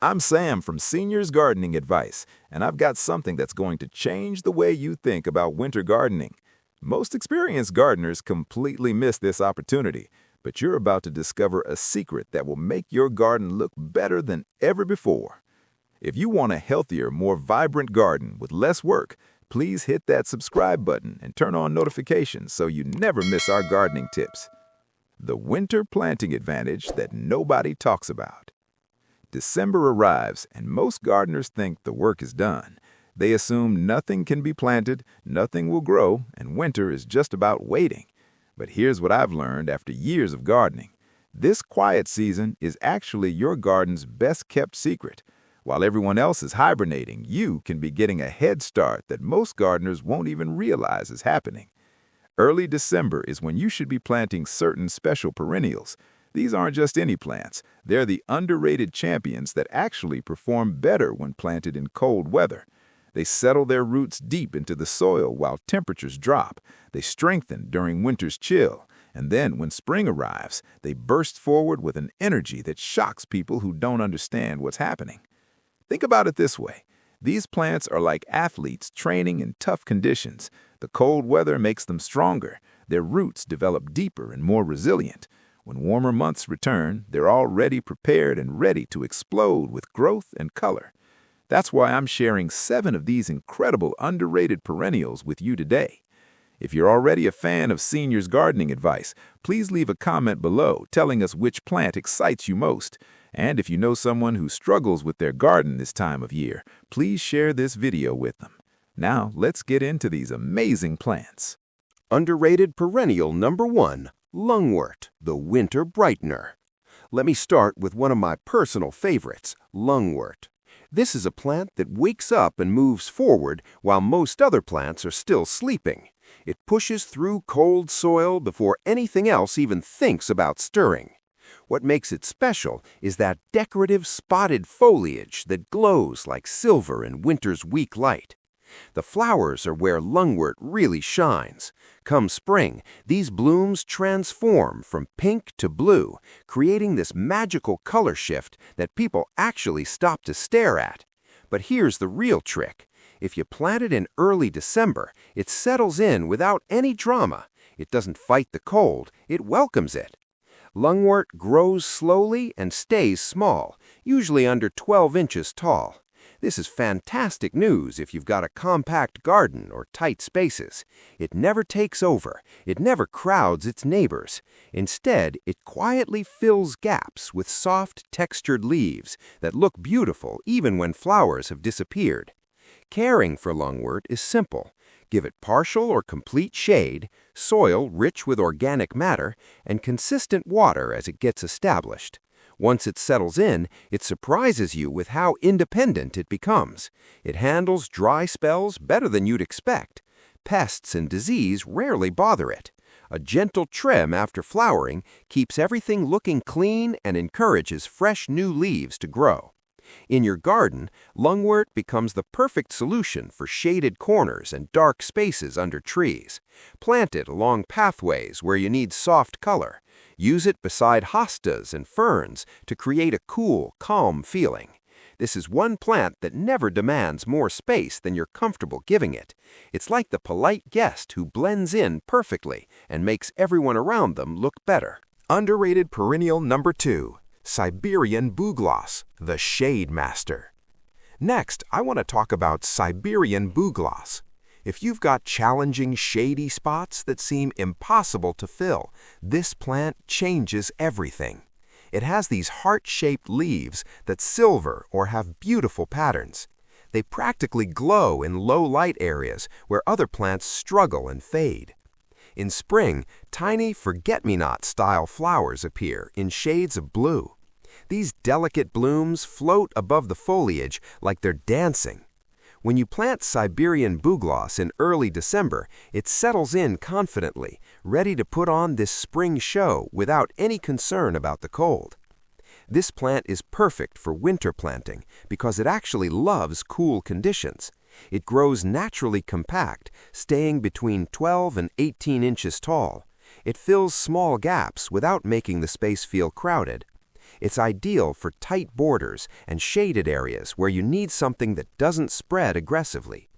I'm Sam from Seniors Gardening Advice, and I've got something that's going to change the way you think about winter gardening. Most experienced gardeners completely miss this opportunity, but you're about to discover a secret that will make your garden look better than ever before. If you want a healthier, more vibrant garden with less work, please hit that subscribe button and turn on notifications so you never miss our gardening tips. The winter planting advantage that nobody talks about. December arrives, and most gardeners think the work is done. They assume nothing can be planted, nothing will grow, and winter is just about waiting. But here's what I've learned after years of gardening. This quiet season is actually your garden's best-kept secret. While everyone else is hibernating, you can be getting a head start that most gardeners won't even realize is happening. Early December is when you should be planting certain special perennials. These aren't just any plants. They're the underrated champions that actually perform better when planted in cold weather. They settle their roots deep into the soil while temperatures drop. They strengthen during winter's chill. And then when spring arrives, they burst forward with an energy that shocks people who don't understand what's happening. Think about it this way. These plants are like athletes training in tough conditions. The cold weather makes them stronger. Their roots develop deeper and more resilient. When warmer months return, they're already prepared and ready to explode with growth and color. That's why I'm sharing 7 of these incredible underrated perennials with you today. If you're already a fan of Seniors Gardening Advice, please leave a comment below telling us which plant excites you most. And if you know someone who struggles with their garden this time of year, please share this video with them. Now, let's get into these amazing plants. Underrated perennial number 1. Lungwort, the Winter Brightener. Let me start with one of my personal favorites, Lungwort. This is a plant that wakes up and moves forward while most other plants are still sleeping. It pushes through cold soil before anything else even thinks about stirring. What makes it special is that decorative spotted foliage that glows like silver in winter's weak light. The flowers are where Lungwort really shines. Come spring, these blooms transform from pink to blue, creating this magical color shift that people actually stop to stare at. But here's the real trick. If you plant it in early December, it settles in without any drama. It doesn't fight the cold, it welcomes it. Lungwort grows slowly and stays small, usually under 12 inches tall. This is fantastic news if you've got a compact garden or tight spaces. It never takes over. It never crowds its neighbors. Instead, it quietly fills gaps with soft, textured leaves that look beautiful even when flowers have disappeared. Caring for Lungwort is simple. Give it partial or complete shade, soil rich with organic matter, and consistent water as it gets established. Once it settles in, it surprises you with how independent it becomes. It handles dry spells better than you'd expect. Pests and disease rarely bother it. A gentle trim after flowering keeps everything looking clean and encourages fresh new leaves to grow. In your garden, Lungwort becomes the perfect solution for shaded corners and dark spaces under trees. Plant it along pathways where you need soft color. Use it beside hostas and ferns to create a cool, calm feeling. This is one plant that never demands more space than you're comfortable giving it. It's like the polite guest who blends in perfectly and makes everyone around them look better. Underrated perennial number 2. Siberian Bugloss, the Shade Master. Next, I want to talk about Siberian Bugloss. If you've got challenging shady spots that seem impossible to fill, this plant changes everything. It has these heart-shaped leaves that silver or have beautiful patterns. They practically glow in low-light areas where other plants struggle and fade. In spring, tiny forget-me-not-style flowers appear in shades of blue. These delicate blooms float above the foliage like they're dancing. When you plant Siberian Bugloss in early December, it settles in confidently, ready to put on this spring show without any concern about the cold. This plant is perfect for winter planting because it actually loves cool conditions. It grows naturally compact, staying between 12 and 18 inches tall. It fills small gaps without making the space feel crowded. It's ideal for tight borders and shaded areas where you need something that doesn't spread aggressively.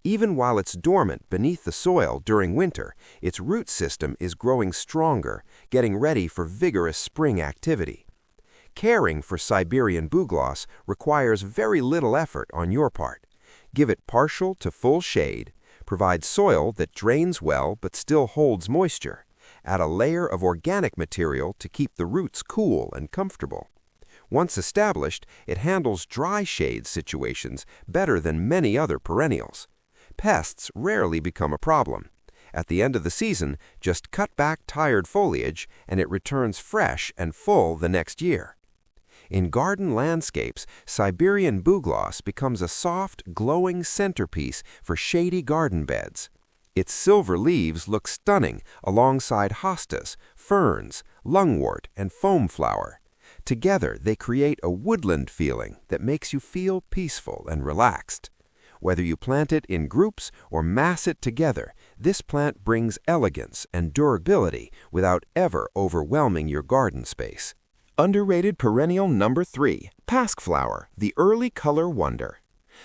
Even while it's dormant beneath the soil during winter, its root system is growing stronger, getting ready for vigorous spring activity. Caring for Siberian Bugloss requires very little effort on your part. Give it partial to full shade, provide soil that drains well but still holds moisture, add a layer of organic material to keep the roots cool and comfortable. Once established, it handles dry shade situations better than many other perennials. Pests rarely become a problem. At the end of the season, just cut back tired foliage and it returns fresh and full the next year. In garden landscapes, Siberian Bugloss becomes a soft, glowing centerpiece for shady garden beds. Its silver leaves look stunning alongside hostas, ferns, lungwort, and foamflower. Together, they create a woodland feeling that makes you feel peaceful and relaxed. Whether you plant it in groups or mass it together, this plant brings elegance and durability without ever overwhelming your garden space. Underrated perennial number 3, Pasqueflower, the early color wonder.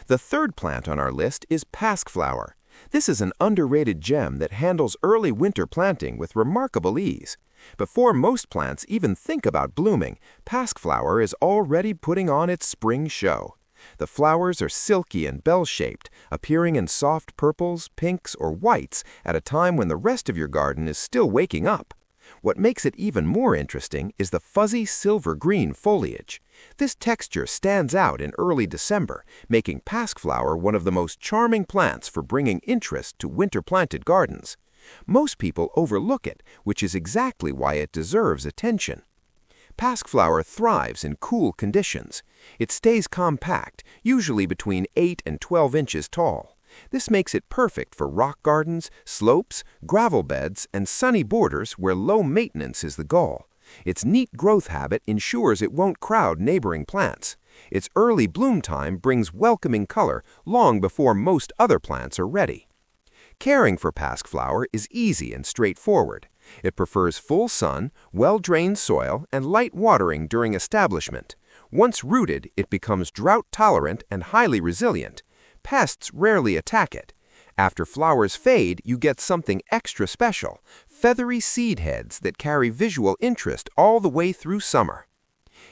The third plant on our list is Pasqueflower. This is an underrated gem that handles early winter planting with remarkable ease. Before most plants even think about blooming, Pasqueflower is already putting on its spring show. The flowers are silky and bell-shaped, appearing in soft purples, pinks, or whites at a time when the rest of your garden is still waking up. What makes it even more interesting is the fuzzy silver-green foliage. This texture stands out in early December, making Pasqueflower one of the most charming plants for bringing interest to winter-planted gardens. Most people overlook it, which is exactly why it deserves attention. Pasqueflower thrives in cool conditions. It stays compact, usually between 8 and 12 inches tall. This makes it perfect for rock gardens, slopes, gravel beds, and sunny borders where low maintenance is the goal. Its neat growth habit ensures it won't crowd neighboring plants. Its early bloom time brings welcoming color long before most other plants are ready. Caring for Pasqueflower is easy and straightforward. It prefers full sun, well-drained soil, and light watering during establishment. Once rooted, it becomes drought-tolerant and highly resilient. Pests rarely attack it. After flowers fade, you get something extra special, feathery seed heads that carry visual interest all the way through summer.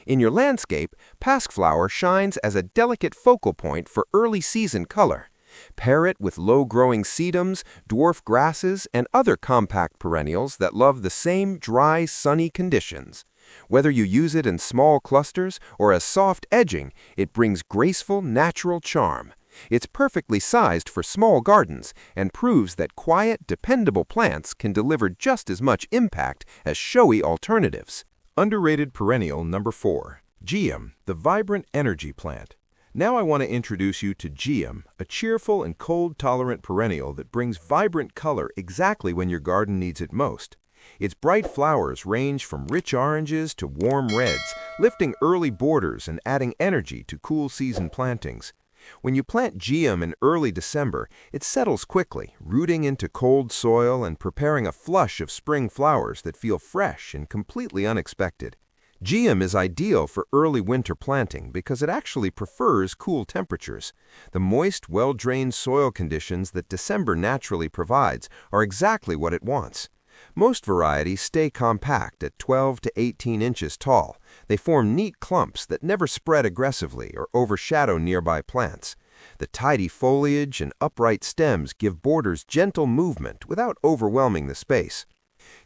In your landscape, Pasqueflower shines as a delicate focal point for early season color. Pair it with low-growing sedums, dwarf grasses, and other compact perennials that love the same dry, sunny conditions. Whether you use it in small clusters or as soft edging, it brings graceful, natural charm. It's perfectly sized for small gardens and proves that quiet, dependable plants can deliver just as much impact as showy alternatives. Underrated perennial number 4, Geum, the vibrant energy plant. Now I want to introduce you to Geum, a cheerful and cold-tolerant perennial that brings vibrant color exactly when your garden needs it most. Its bright flowers range from rich oranges to warm reds, lifting early borders and adding energy to cool season plantings. When you plant Geum in early December, it settles quickly, rooting into cold soil and preparing a flush of spring flowers that feel fresh and completely unexpected. Geum is ideal for early winter planting because it actually prefers cool temperatures. The moist, well-drained soil conditions that December naturally provides are exactly what it wants. Most varieties stay compact at 12 to 18 inches tall. They form neat clumps that never spread aggressively or overshadow nearby plants. The tidy foliage and upright stems give borders gentle movement without overwhelming the space.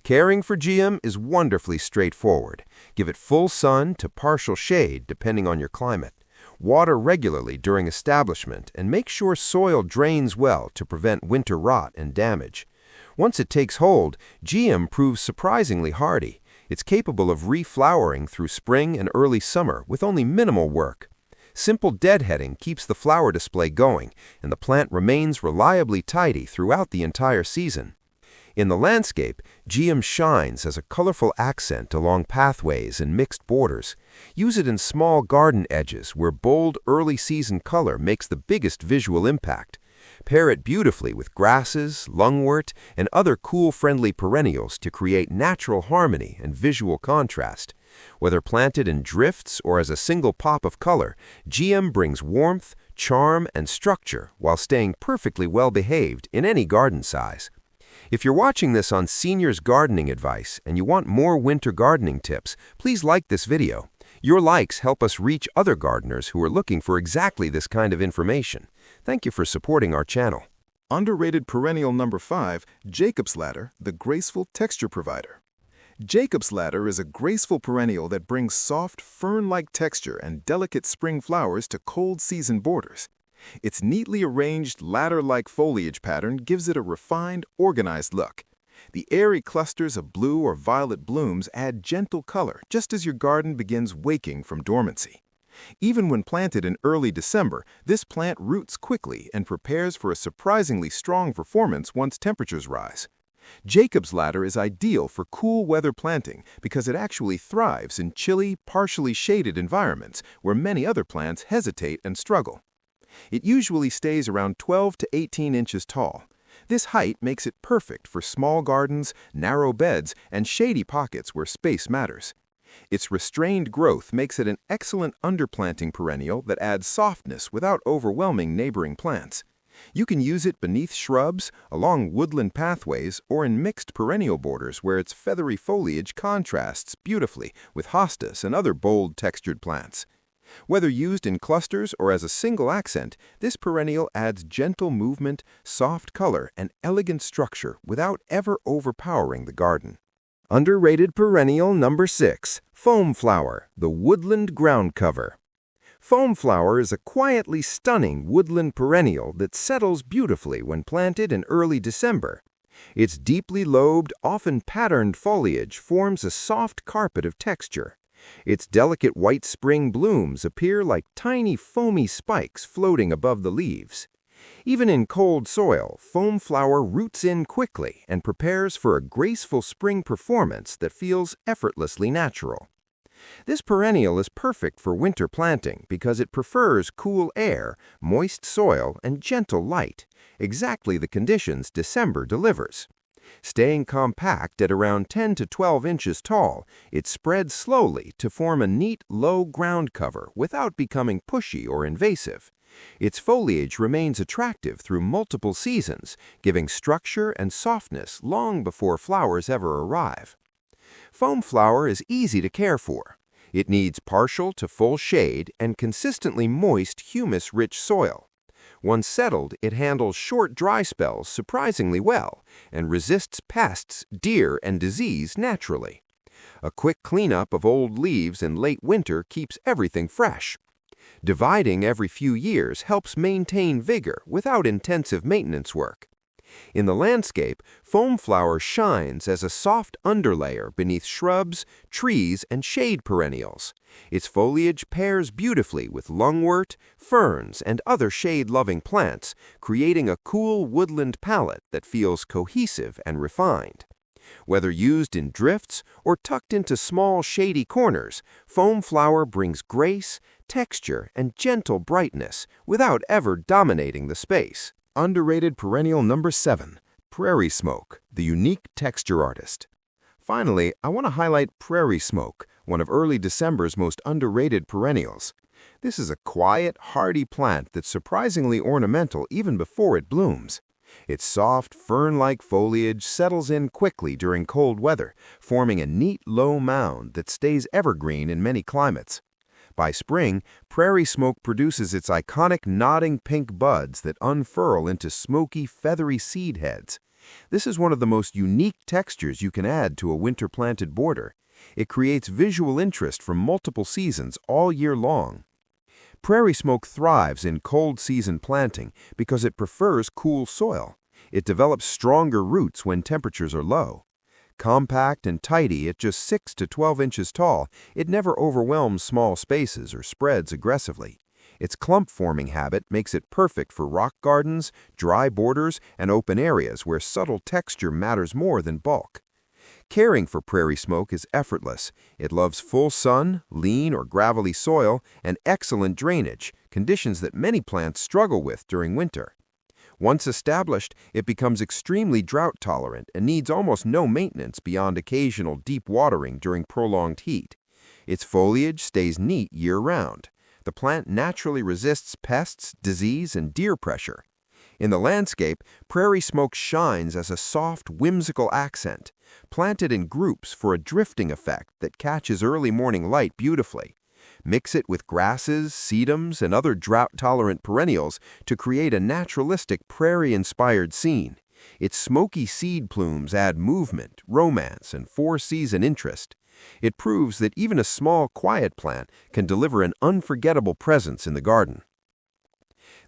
Caring for Geum is wonderfully straightforward. Give it full sun to partial shade depending on your climate. Water regularly during establishment and make sure soil drains well to prevent winter rot and damage. Once it takes hold, Geum proves surprisingly hardy. It's capable of reflowering through spring and early summer with only minimal work. Simple deadheading keeps the flower display going, and the plant remains reliably tidy throughout the entire season. In the landscape, Geum shines as a colorful accent along pathways and mixed borders. Use it in small garden edges where bold early-season color makes the biggest visual impact. Pair it beautifully with grasses, lungwort, and other cool-friendly perennials to create natural harmony and visual contrast. Whether planted in drifts or as a single pop of color, Geum brings warmth, charm, and structure while staying perfectly well-behaved in any garden size. If you're watching this on Seniors Gardening Advice and you want more winter gardening tips, please like this video. Your likes help us reach other gardeners who are looking for exactly this kind of information. Thank you for supporting our channel. Underrated perennial number 5, Jacob's Ladder, the graceful texture provider. Jacob's Ladder is a graceful perennial that brings soft, fern-like texture and delicate spring flowers to cold season borders. Its neatly arranged ladder-like foliage pattern gives it a refined, organized look. The airy clusters of blue or violet blooms add gentle color just as your garden begins waking from dormancy. Even when planted in early December, this plant roots quickly and prepares for a surprisingly strong performance once temperatures rise. Jacob's Ladder is ideal for cool weather planting because it actually thrives in chilly, partially shaded environments where many other plants hesitate and struggle. It usually stays around 12 to 18 inches tall. This height makes it perfect for small gardens, narrow beds, and shady pockets where space matters. Its restrained growth makes it an excellent underplanting perennial that adds softness without overwhelming neighboring plants. You can use it beneath shrubs, along woodland pathways, or in mixed perennial borders where its feathery foliage contrasts beautifully with hostas and other bold textured plants. Whether used in clusters or as a single accent, this perennial adds gentle movement, soft color, and elegant structure without ever overpowering the garden. Underrated perennial number 6, Foamflower, the woodland ground cover. Foamflower is a quietly stunning woodland perennial that settles beautifully when planted in early December. Its deeply lobed, often patterned foliage forms a soft carpet of texture. Its delicate white spring blooms appear like tiny foamy spikes floating above the leaves. Even in cold soil, Foamflower roots in quickly and prepares for a graceful spring performance that feels effortlessly natural. This perennial is perfect for winter planting because it prefers cool air, moist soil, and gentle light, exactly the conditions December delivers. Staying compact at around 10 to 12 inches tall, it spreads slowly to form a neat, low ground cover without becoming pushy or invasive. Its foliage remains attractive through multiple seasons, giving structure and softness long before flowers ever arrive. Foamflower is easy to care for. It needs partial to full shade and consistently moist, humus-rich soil. Once settled, it handles short dry spells surprisingly well and resists pests, deer, and disease naturally. A quick cleanup of old leaves in late winter keeps everything fresh. Dividing every few years helps maintain vigor without intensive maintenance work. In the landscape, Foamflower shines as a soft underlayer beneath shrubs, trees, and shade perennials. Its foliage pairs beautifully with lungwort, ferns, and other shade-loving plants, creating a cool woodland palette that feels cohesive and refined. Whether used in drifts or tucked into small shady corners, Foamflower brings grace, texture, and gentle brightness without ever dominating the space. Underrated perennial number 7, Prairie Smoke, the unique texture artist. Finally, I want to highlight Prairie Smoke, one of early December's most underrated perennials. This is a quiet, hardy plant that's surprisingly ornamental even before it blooms. Its soft, fern-like foliage settles in quickly during cold weather, forming a neat, low mound that stays evergreen in many climates. By spring, Prairie Smoke produces its iconic nodding pink buds that unfurl into smoky, feathery seed heads. This is one of the most unique textures you can add to a winter-planted border. It creates visual interest from multiple seasons all year long. Prairie Smoke thrives in cold season planting because it prefers cool soil. It develops stronger roots when temperatures are low. Compact and tidy at just 6 to 12 inches tall, it never overwhelms small spaces or spreads aggressively. Its clump-forming habit makes it perfect for rock gardens, dry borders, and open areas where subtle texture matters more than bulk. Caring for Prairie Smoke is effortless. It loves full sun, lean or gravelly soil, and excellent drainage, conditions that many plants struggle with during winter. Once established, it becomes extremely drought-tolerant and needs almost no maintenance beyond occasional deep watering during prolonged heat. Its foliage stays neat year-round. The plant naturally resists pests, disease, and deer pressure. In the landscape, prairie smoke shines as a soft, whimsical accent, planted in groups for a drifting effect that catches early morning light beautifully. Mix it with grasses, sedums, and other drought-tolerant perennials to create a naturalistic prairie-inspired scene. Its smoky seed plumes add movement, romance, and four-season interest. It proves that even a small, quiet plant can deliver an unforgettable presence in the garden.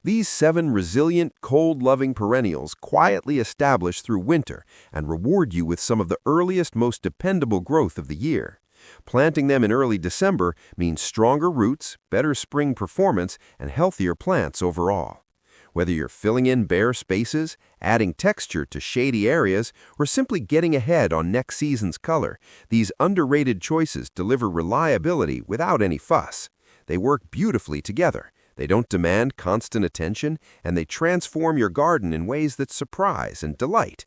These 7 resilient, cold-loving perennials quietly establish through winter and reward you with some of the earliest, most dependable growth of the year. Planting them in early December means stronger roots, better spring performance, and healthier plants overall. Whether you're filling in bare spaces, adding texture to shady areas, or simply getting ahead on next season's color, these underrated choices deliver reliability without any fuss. They work beautifully together. They don't demand constant attention, and they transform your garden in ways that surprise and delight.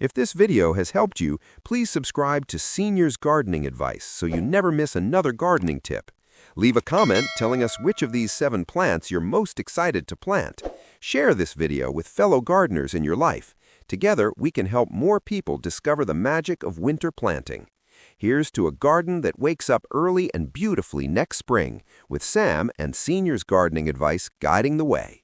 If this video has helped you, please subscribe to Seniors Gardening Advice so you never miss another gardening tip. Leave a comment telling us which of these 7 plants you're most excited to plant. Share this video with fellow gardeners in your life. Together, we can help more people discover the magic of winter planting. Here's to a garden that wakes up early and beautifully next spring, with Sam and Seniors Gardening Advice guiding the way.